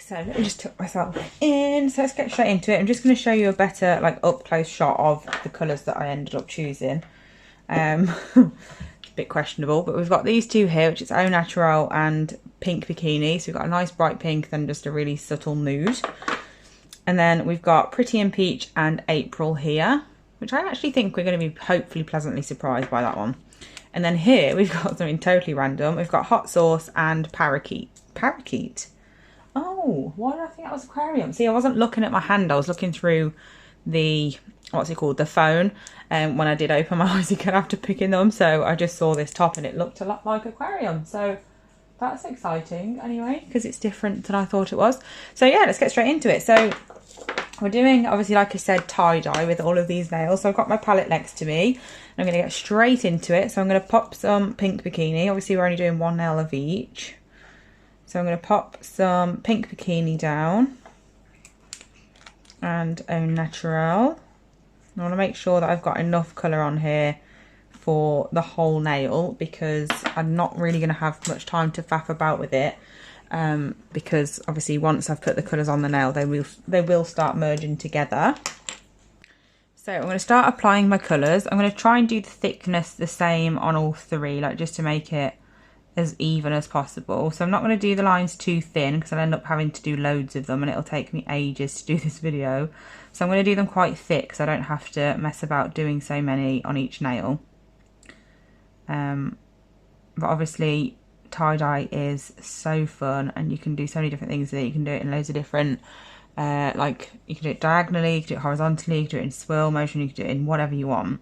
So let me just tuck myself in. So let's get straight into it. I'm just going to show you a better like up close shot of the colours that I ended up choosing. It's a bit questionable, but we've got these two here, which is Au Naturel and Pink Bikini. So we've got a nice bright pink, then just a really subtle nude. And then we've got Pretty in Peach and April here, which I actually think we're going to be hopefully pleasantly surprised by that one. And then here we've got something totally random. We've got Hot Sauce and Parakeet. Parakeet? Oh, why did I think that was aquarium? See, I wasn't looking at my hand. I was looking through the, what's it called? The phone. And when I did open my eyes again after picking them. So I just saw this top and it looked a lot like aquarium. So that's exciting anyway, because it's different than I thought it was. So yeah, let's get straight into it. So we're doing, obviously, like I said, tie-dye with all of these nails. So I've got my palette next to me. I'm going to get straight into it. So I'm going to pop some Pink Bikini. Obviously, we're only doing one nail of each. So I'm going to pop some Pink Bikini down and Au Naturel. I want to make sure that I've got enough colour on here for the whole nail, because I'm not really going to have much time to faff about with it, because obviously once I've put the colours on the nail, they will start merging together. So I'm going to start applying my colours. I'm going to try and do the thickness the same on all three, like just to make it as even as possible. So I'm not going to do the lines too thin, because I'll end up having to do loads of them and it'll take me ages to do this video. So I'm going to do them quite thick so I don't have to mess about doing so many on each nail. But obviously tie-dye is so fun and you can do so many different things with it. You can do it in loads of different, like you can do it diagonally, you can do it horizontally, you can do it in swirl motion, you can do it in whatever you want.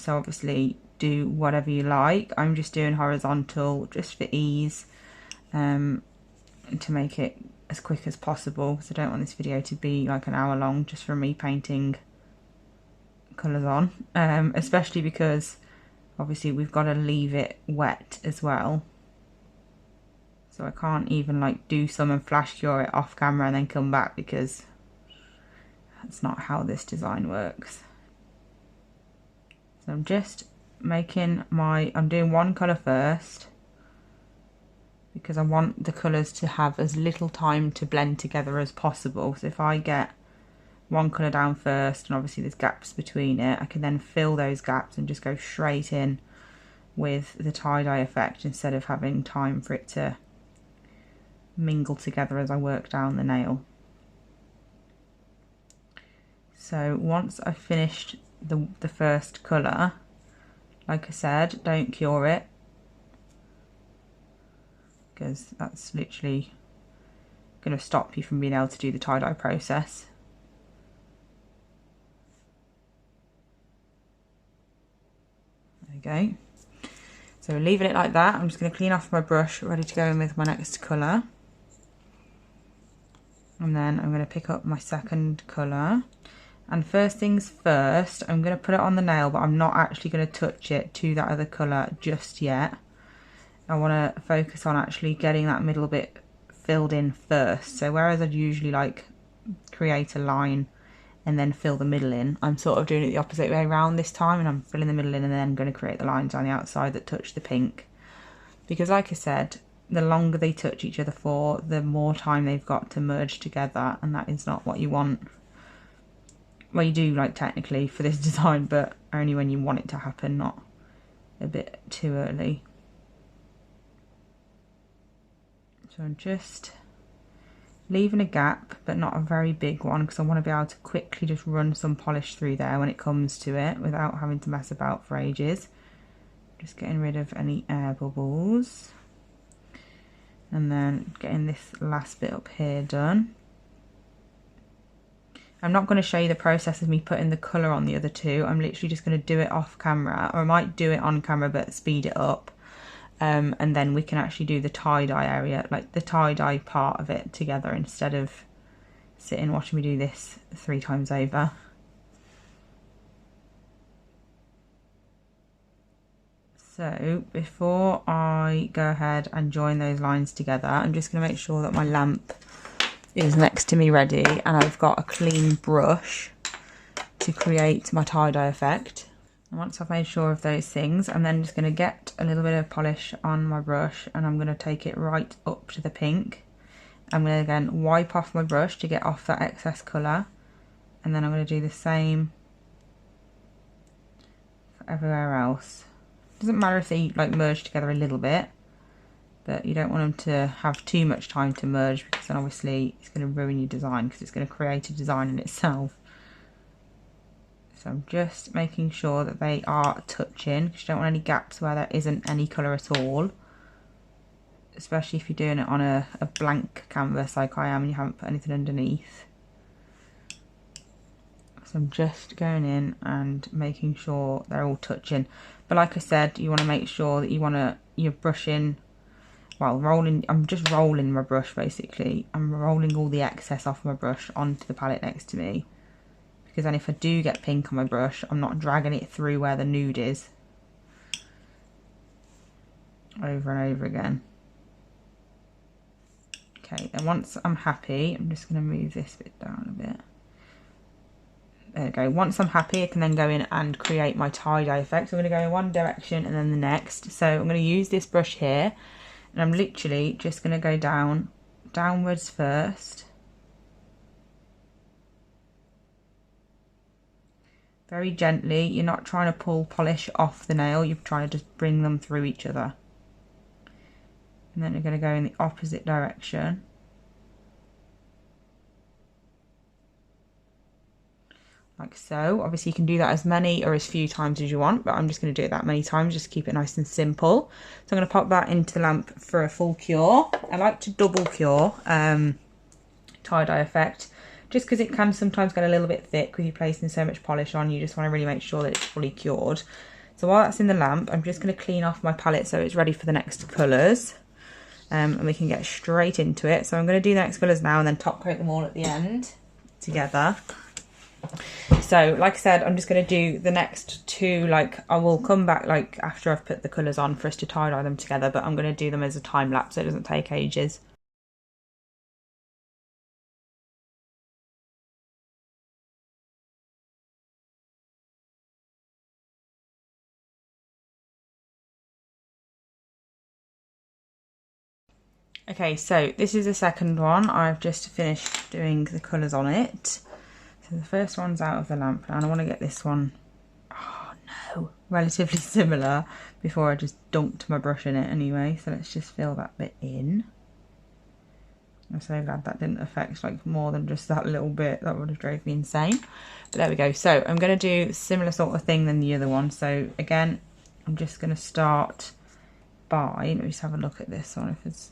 So obviously do whatever you like. I'm just doing horizontal just for ease, to make it as quick as possible, because I don't want this video to be like an hour long just for me painting colours on, especially because obviously we've got to leave it wet as well. So I can't even like do some and flash cure it off camera and then come back, because that's not how this design works. So I'm just making I'm doing one colour first, because I want the colours to have as little time to blend together as possible. So if I get one colour down first, and obviously there's gaps between it, I can then fill those gaps and just go straight in with the tie-dye effect, instead of having time for it to mingle together as I work down the nail. So once I've finished the first colour, like I said, don't cure it, because that's literally going to stop you from being able to do the tie-dye process. There we go. So leaving it like that, I'm just going to clean off my brush, ready to go in with my next colour. And then I'm going to pick up my second colour. And first things first, I'm going to put it on the nail, but I'm not actually going to touch it to that other colour just yet. I want to focus on actually getting that middle bit filled in first. So whereas I'd usually like create a line and then fill the middle in, I'm sort of doing it the opposite way around this time, and I'm filling the middle in and then going to create the lines on the outside that touch the pink. Because like I said, the longer they touch each other for, the more time they've got to merge together, and that is not what you want. Well, you do like technically for this design, but only when you want it to happen, not a bit too early. So I'm just leaving a gap, but not a very big one, because I want to be able to quickly just run some polish through there when it comes to it without having to mess about for ages. Just getting rid of any air bubbles. And then getting this last bit up here done. I'm not going to show you the process of me putting the colour on the other two. I'm literally just going to do it off camera, or I might do it on camera but speed it up. And then we can actually do the tie-dye area, like the tie-dye part of it together, instead of sitting watching me do this 3 times over. So before I go ahead and join those lines together, I'm just going to make sure that my lamp is next to me ready, and I've got a clean brush to create my tie-dye effect. And once I've made sure of those things, I'm then just going to get a little bit of polish on my brush, and I'm going to take it right up to the pink, I'm going to again wipe off my brush to get off that excess colour, and then I'm going to do the same for everywhere else. Doesn't matter if they like merge together a little bit, but you don't want them to have too much time to merge, because then obviously it's going to ruin your design, because it's going to create a design in itself. So I'm just making sure that they are touching, because you don't want any gaps where there isn't any colour at all. Especially if you're doing it on a blank canvas like I am and you haven't put anything underneath. So I'm just going in and making sure they're all touching. But like I said, you want to make sure that you're brushing, well, rolling. I'm just rolling my brush basically. I'm rolling all the excess off my brush onto the palette next to me. Because then if I do get pink on my brush, I'm not dragging it through where the nude is. Over and over again. Okay, then once I'm happy, I'm just going to move this bit down a bit. There we go. Once I'm happy, I can then go in and create my tie-dye effect. So I'm going to go in one direction and then the next. So I'm going to use this brush here, and I'm literally just going to go downwards first. Very gently. You're not trying to pull polish off the nail. You're trying to just bring them through each other. And then you're going to go in the opposite direction. Like so. Obviously you can do that as many or as few times as you want, but I'm just going to do it that many times, just to keep it nice and simple. So I'm going to pop that into the lamp for a full cure. I like to double cure tie-dye effect, just because it can sometimes get a little bit thick with you placing so much polish on. You just want to really make sure that it's fully cured. So while that's in the lamp, I'm just going to clean off my palette so it's ready for the next colours. And we can get straight into it. So I'm going to do the next colours now and then top coat them all at the end together. So like I said, I'm just going to do the next two, like I will come back like after I've put the colours on for us to tie-dye them together, but I'm going to do them as a time lapse so it doesn't take ages. Okay, so this is the second one. I've just finished doing the colours on it. So the first one's out of the lamp now, and I want to get this one, oh no, relatively similar before I just dunked my brush in it anyway. So let's just fill that bit in. I'm so glad that didn't affect like more than just that little bit. That would have drove me insane. But there we go. So I'm going to do a similar sort of thing than the other one. So again, I'm just going to start by, let me just have a look at this one if it's,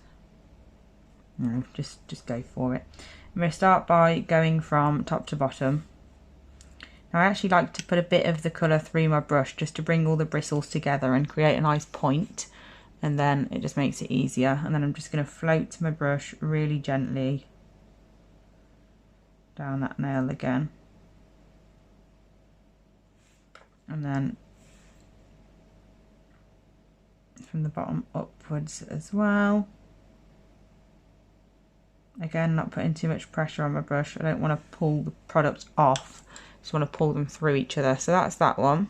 no, just go for it. I'm going to start by going from top to bottom. Now I actually like to put a bit of the colour through my brush just to bring all the bristles together and create a nice point, and then it just makes it easier. And then I'm just going to float my brush really gently down that nail again, and then from the bottom upwards as well. Again, not putting too much pressure on my brush. I don't want to pull the product off. Just want to pull them through each other. So that's that one.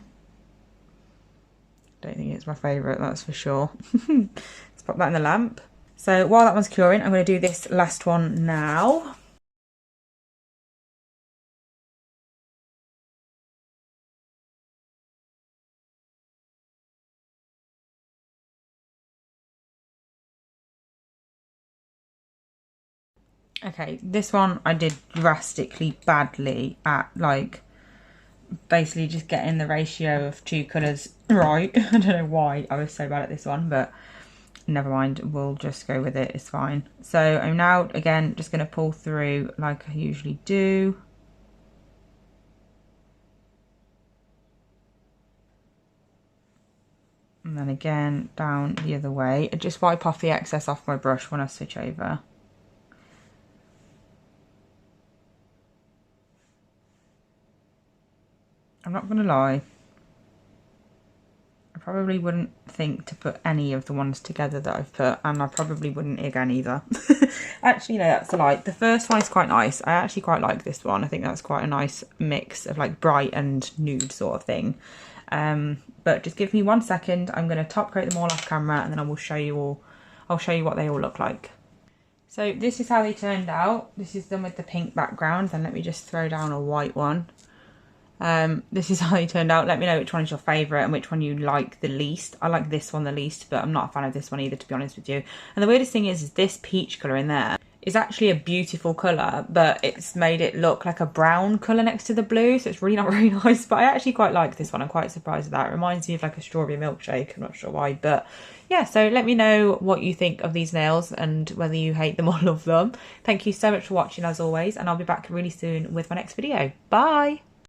Don't think it's my favourite, that's for sure. Let's pop that in the lamp. So while that one's curing, I'm going to do this last one now. Okay, this one I did drastically badly at, like, basically just getting the ratio of two colours right. I don't know why I was so bad at this one, but never mind, we'll just go with it, it's fine. So I'm now, again, just going to pull through like I usually do. And then again, down the other way. I just wipe off the excess off my brush when I switch over. I'm not going to lie, I probably wouldn't think to put any of the ones together that I've put, and I probably wouldn't again either. Actually, no, that's a lie. The first one is quite nice. I actually quite like this one. I think that's quite a nice mix of like bright and nude sort of thing. But just give me 1 second. I'm going to top coat them all off camera, and then I will show you all. I'll show you what they all look like. So this is how they turned out. This is done with the pink background. Then let me just throw down a white one. This is how they turned out. Let me know which one is your favourite and which one you like the least. I like this one the least, but I'm not a fan of this one either, to be honest with you. And the weirdest thing is this peach colour in there is actually a beautiful colour, but it's made it look like a brown colour next to the blue, so it's really not very nice. But I actually quite like this one. I'm quite surprised at that. It reminds me of like a strawberry milkshake. I'm not sure why, but yeah, so let me know what you think of these nails and whether you hate them or love them. Thank you so much for watching as always, and I'll be back really soon with my next video. Bye!